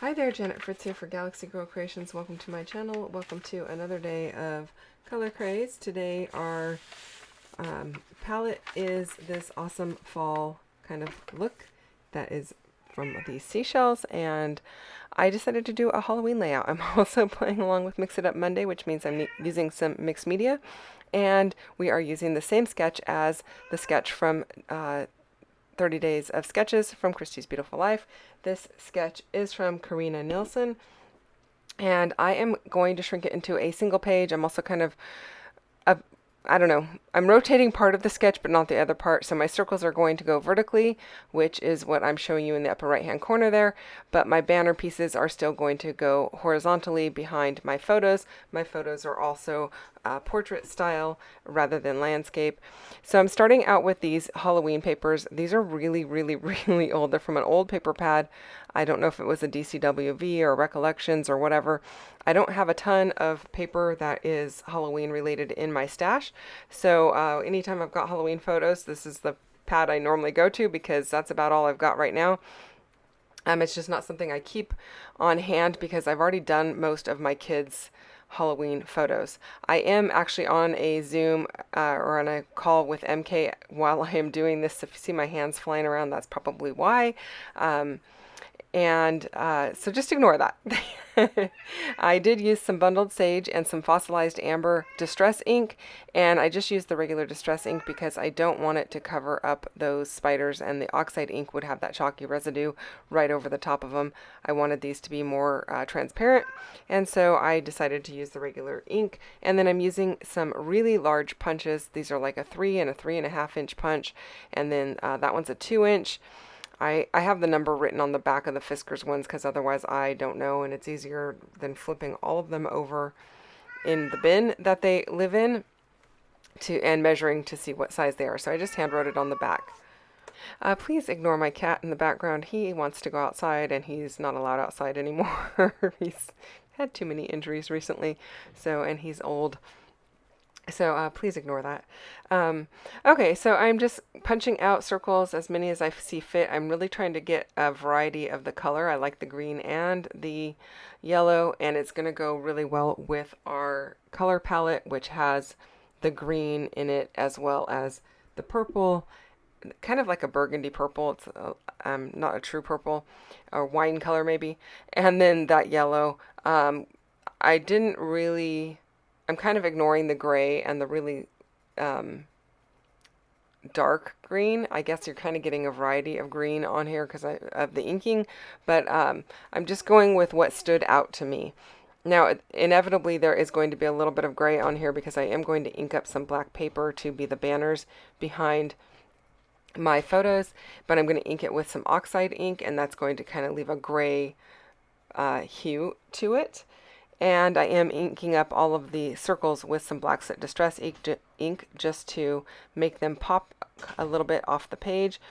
Hi there, Janet Fritz here for Galaxy Girl Creations. Welcome to my channel. Welcome to another day of Color Craze. Today our palette is this awesome fall kind of look that is from the seashells, and I decided to do a Halloween layout. I'm also playing along with Mix It Up Monday, which means I'm using some mixed media, and we are using the same sketch as the sketch from 30 Days of Sketches from Christie's Beautiful Life. This sketch is from Karina Nilsson, and I am going to shrink it into a single page. I'm also kind of, I don't know, I'm rotating part of the sketch but not the other part, so my circles are going to go vertically, which is what I'm showing you in the upper right hand corner there, but my banner pieces are still going to go horizontally behind my photos. My photos are also portrait style rather than landscape. So I'm starting out with these Halloween papers. These are really, really, really old. They're from an old paper pad. I don't know if it was a DCWV or Recollections or whatever. I don't have a ton of paper that is Halloween related in my stash. So anytime I've got Halloween photos, this is the pad I normally go to because that's about all I've got right now. It's just not something I keep on hand because I've already done most of my kids' Halloween photos. I am actually on a Zoom or on a call with MK while I am doing this. If you see my hands flying around, that's probably why. So just ignore that. I did use some bundled sage and some fossilized amber distress ink, and I just used the regular distress ink because I don't want it to cover up those spiders, and the oxide ink would have that chalky residue right over the top of them. I wanted these to be more transparent, and so I decided to use the regular ink. And then I'm using some really large punches. These are like a 3 and a 3.5 inch punch, and then that one's a 2-inch. I have the number written on the back of the Fiskars ones because otherwise I don't know, and it's easier than flipping all of them over in the bin that they live in and measuring to see what size they are. So I just hand wrote it on the back. Please ignore my cat in the background. He wants to go outside and he's not allowed outside anymore. He's had too many injuries recently, and he's old. So please ignore that. Okay, so I'm just punching out circles as many as I see fit. I'm really trying to get a variety of the color. I like the green and the yellow, and it's going to go really well with our color palette, which has the green in it as well as the purple, kind of like a burgundy purple. It's not a true purple, or wine color maybe. And then that yellow. I didn't really... I'm kind of ignoring the gray and the really dark green. I guess you're kind of getting a variety of green on here because of the inking, but I'm just going with what stood out to me. Now, inevitably, there is going to be a little bit of gray on here because I am going to ink up some black paper to be the banners behind my photos, but I'm going to ink it with some oxide ink, and that's going to kind of leave a gray hue to it. And I am inking up all of the circles with some Black Soot Distress ink just to make them pop a little bit off the page.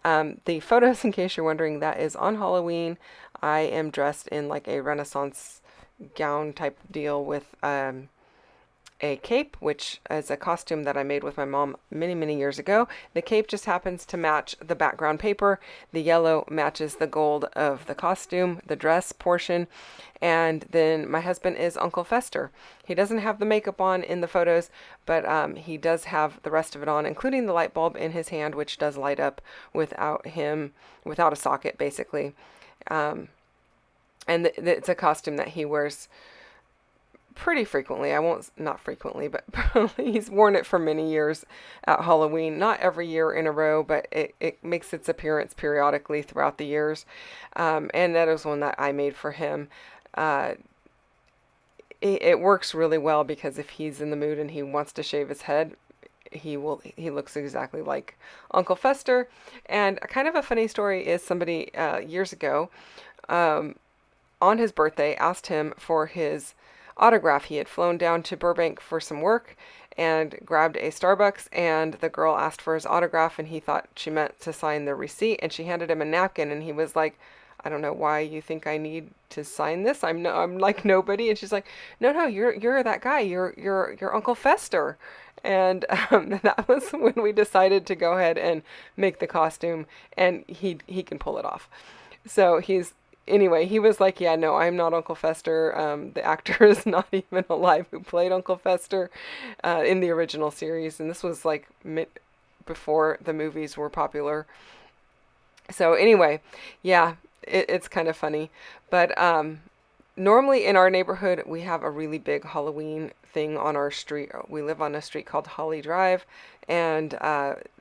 The photos, in case you're wondering, that is on Halloween. I am dressed in like a Renaissance gown type deal with a cape, which is a costume that I made with my mom many, many years ago. The cape just happens to match the background paper. The yellow matches the gold of the costume, the dress portion. And then my husband is Uncle Fester. He doesn't have the makeup on in the photos, but he does have the rest of it on, including the light bulb in his hand, which does light up without a socket, basically. And it's a costume that he wears pretty frequently. Not frequently, but he's worn it for many years at Halloween. Not every year in a row, but it makes its appearance periodically throughout the years. And that is one that I made for him. It works really well because if he's in the mood and he wants to shave his head, he looks exactly like Uncle Fester. And kind of a funny story is somebody years ago on his birthday asked him for his autograph. He had flown down to Burbank for some work and grabbed a Starbucks, and the girl asked for his autograph, and he thought she meant to sign the receipt, and she handed him a napkin, and he was like, I don't know why you think I need to sign this. I'm like nobody. And she's like, no, you're that guy. You're Uncle Fester. And that was when we decided to go ahead and make the costume, and he can pull it off. So anyway, he was like, yeah, no, I'm not Uncle Fester. The actor is not even alive who played Uncle Fester in the original series. And this was like before the movies were popular. So anyway, yeah, it's kind of funny. But normally in our neighborhood, we have a really big Halloween thing on our street. We live on a street called Holly Drive, and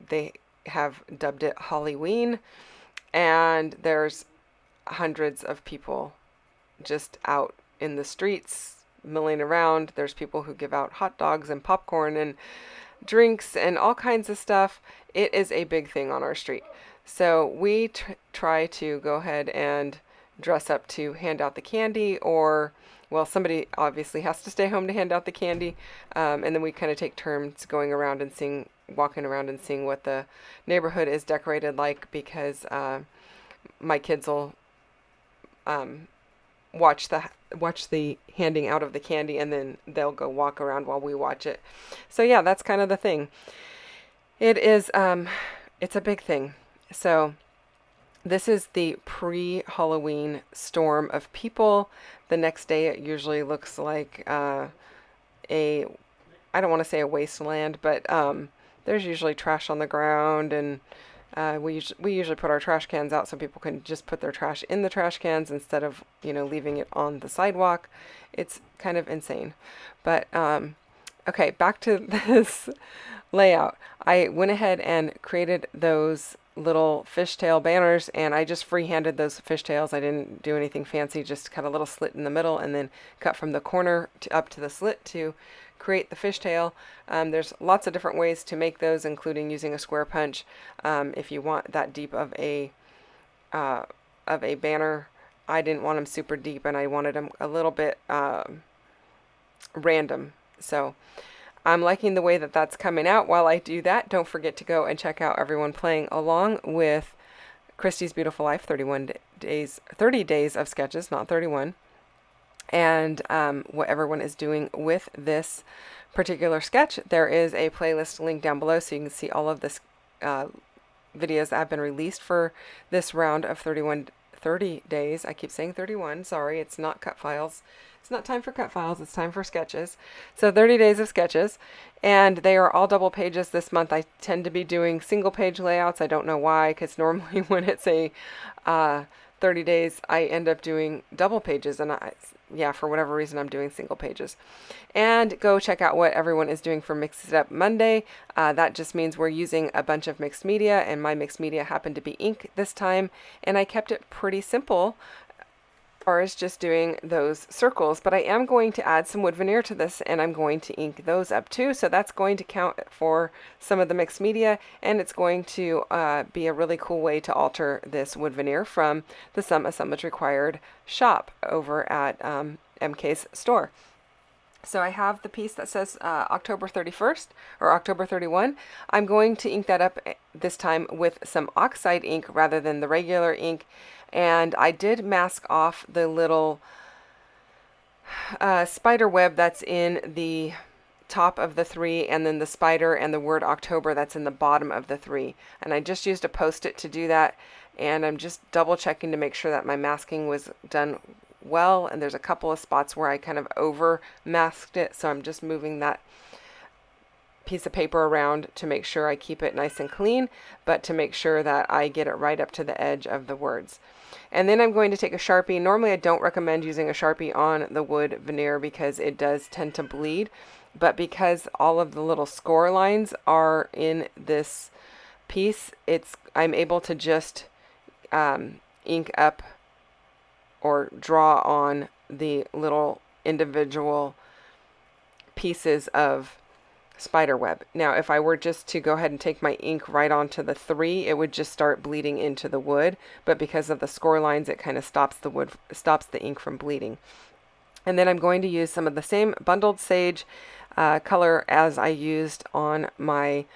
they have dubbed it Halloween. And there's hundreds of people just out in the streets milling around. There's people who give out hot dogs and popcorn and drinks and all kinds of stuff. It is a big thing on our street. So we try to go ahead and dress up to hand out the candy, or, well, somebody obviously has to stay home to hand out the candy. And then we kind of take turns going around and walking around and seeing what the neighborhood is decorated like, because my kids will watch the handing out of the candy, and then they'll go walk around while we watch it. So yeah, that's kind of the thing. It is it's a big thing. So this is the pre-Halloween storm of people. The next day it usually looks like I don't want to say a wasteland, but there's usually trash on the ground, and we usually put our trash cans out so people can just put their trash in the trash cans instead of, leaving it on the sidewalk. It's kind of insane. But okay, back to this layout. I went ahead and created those little fishtail banners, and I just freehanded those fishtails. I didn't do anything fancy, just cut a little slit in the middle and then cut from the corner up to the slit to create the fishtail. There's lots of different ways to make those, including using a square punch if you want that deep of a banner. I didn't want them super deep, and I wanted them a little bit random. So I'm liking the way that that's coming out. While I do that, don't forget to go and check out everyone playing along with Christy's Beautiful Life, 30 days of sketches, not 31. And what everyone is doing with this particular sketch. There is a playlist link down below, so you can see all of this videos that have been released for this round of 30 days. I keep saying 31. Sorry, it's not cut files. It's not time for cut files. It's time for sketches. So 30 days of sketches, and they are all double pages this month. I tend to be doing single page layouts. I don't know why, because normally when it's a 30 days, I end up doing double pages, and for whatever reason, I'm doing single pages. And go check out what everyone is doing for Mix It Up Monday. That just means we're using a bunch of mixed media, and my mixed media happened to be ink this time, and I kept it pretty simple as far as just doing those circles. But I am going to add some wood veneer to this, and I'm going to ink those up too. So that's going to count for some of the mixed media, and it's going to be a really cool way to alter this wood veneer from the Some Assemblage Required shop over at MK's store. So I have the piece that says October 31st or October 31. I'm going to ink that up this time with some oxide ink rather than the regular ink. And I did mask off the little spider web that's in the top of the 3, and then the spider and the word October that's in the bottom of the 3. And I just used a Post-it to do that. And I'm just double checking to make sure that my masking was done well. And there's a couple of spots where I kind of over masked it. So I'm just moving that piece of paper around to make sure I keep it nice and clean, but to make sure that I get it right up to the edge of the words. And then I'm going to take a Sharpie. Normally I don't recommend using a Sharpie on the wood veneer because it does tend to bleed, but because all of the little score lines are in this piece, I'm able to just ink up or draw on the little individual pieces of spider web. Now, if I were just to go ahead and take my ink right onto the 3, it would just start bleeding into the wood, but because of the score lines, it kind of stops the ink from bleeding. And then I'm going to use some of the same bundled sage color as I used on my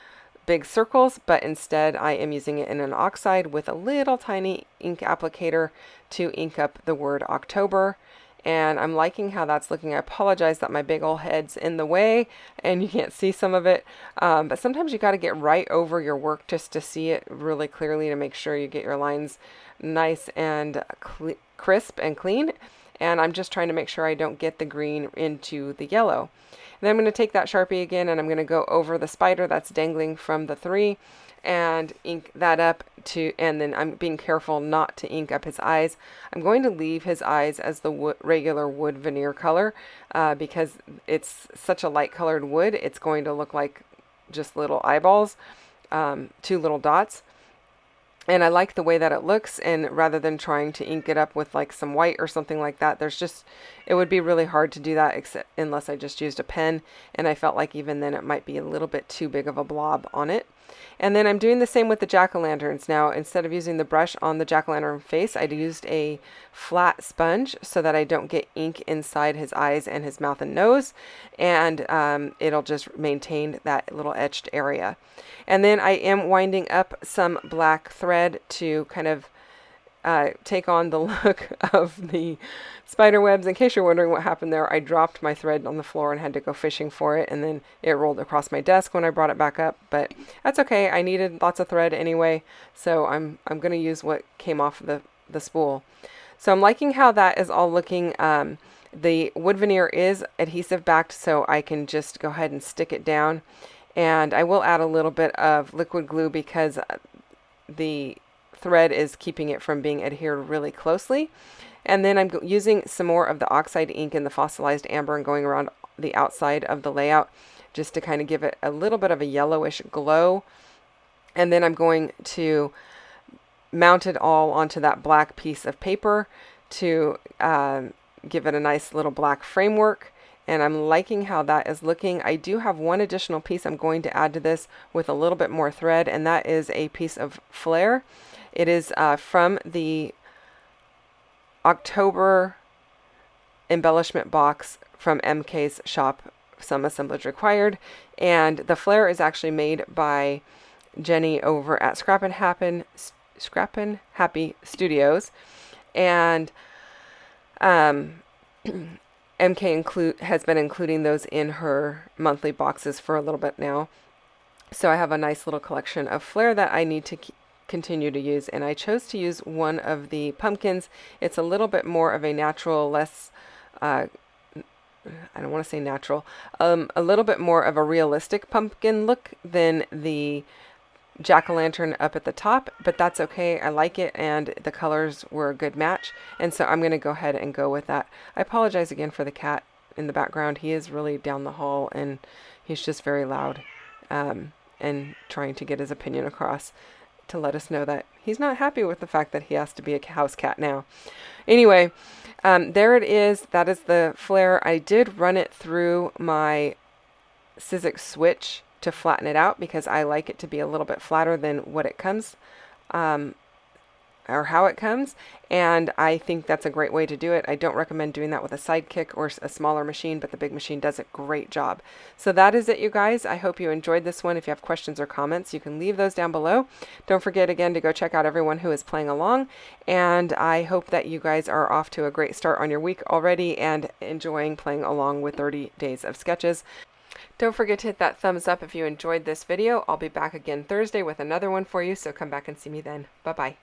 big circles, but instead I am using it in an oxide with a little tiny ink applicator to ink up the word October. And I'm liking how that's looking. I apologize that my big old head's in the way and you can't see some of it. But sometimes you got to get right over your work just to see it really clearly, to make sure you get your lines nice and crisp and clean, and I'm just trying to make sure I don't get the green into the yellow. And then I'm going to take that Sharpie again, and I'm going to go over the spider that's dangling from the 3 and ink that up and then I'm being careful not to ink up his eyes. I'm going to leave his eyes as the regular wood veneer color because it's such a light colored wood. It's going to look like just little eyeballs, 2 little dots. And I like the way that it looks, and rather than trying to ink it up with like some white or something like that, it would be really hard to do that unless I just used a pen, and I felt like even then it might be a little bit too big of a blob on it. And then I'm doing the same with the jack-o'-lanterns. Now, instead of using the brush on the jack-o'-lantern face, I used a flat sponge so that I don't get ink inside his eyes and his mouth and nose, and it'll just maintain that little etched area. And then I am winding up some black thread to kind of take on the look of the spider webs. In case you're wondering what happened there, I dropped my thread on the floor and had to go fishing for it, and then it rolled across my desk when I brought it back up, but that's okay. I needed lots of thread anyway, so I'm going to use what came off the spool. So I'm liking how that is all looking. The wood veneer is adhesive backed, so I can just go ahead and stick it down, and I will add a little bit of liquid glue because the thread is keeping it from being adhered really closely. And then I'm using some more of the oxide ink in the fossilized amber and going around the outside of the layout just to kind of give it a little bit of a yellowish glow. And then I'm going to mount it all onto that black piece of paper to give it a nice little black framework. And I'm liking how that is looking. I do have one additional piece I'm going to add to this with a little bit more thread, and that is a piece of flare. It is from the October embellishment box from MK's shop, Some Assemblage Required, and the flare is actually made by Jenny over at Scrappin' Happy Studios, and MK has been including those in her monthly boxes for a little bit now. So I have a nice little collection of flare that I need to continue to use, and I chose to use one of the pumpkins. It's a little bit more of a natural, less I don't want to say natural, a little bit more of a realistic pumpkin look than the jack-o'-lantern up at the top, but that's okay. I like it, and the colors were a good match, and so I'm going to go ahead and go with that. I apologize again for the cat in the background. He is really down the hall, and he's just very loud and trying to get his opinion across to let us know that he's not happy with the fact that he has to be a house cat now. Anyway, there it is. That is the flare. I did run it through my Sizzix switch to flatten it out because I like it to be a little bit flatter than what it comes or how it comes, and I think that's a great way to do it. I don't recommend doing that with a Sidekick or a smaller machine, but the big machine does a great job. So that is it, you guys. I hope you enjoyed this one. If you have questions or comments, you can leave those down below. Don't forget again to go check out everyone who is playing along, and I hope that you guys are off to a great start on your week already and enjoying playing along with 30 days of sketches. Don't forget to hit that thumbs up if you enjoyed this video. I'll be back again Thursday with another one for you, so come back and see me then. Bye-bye.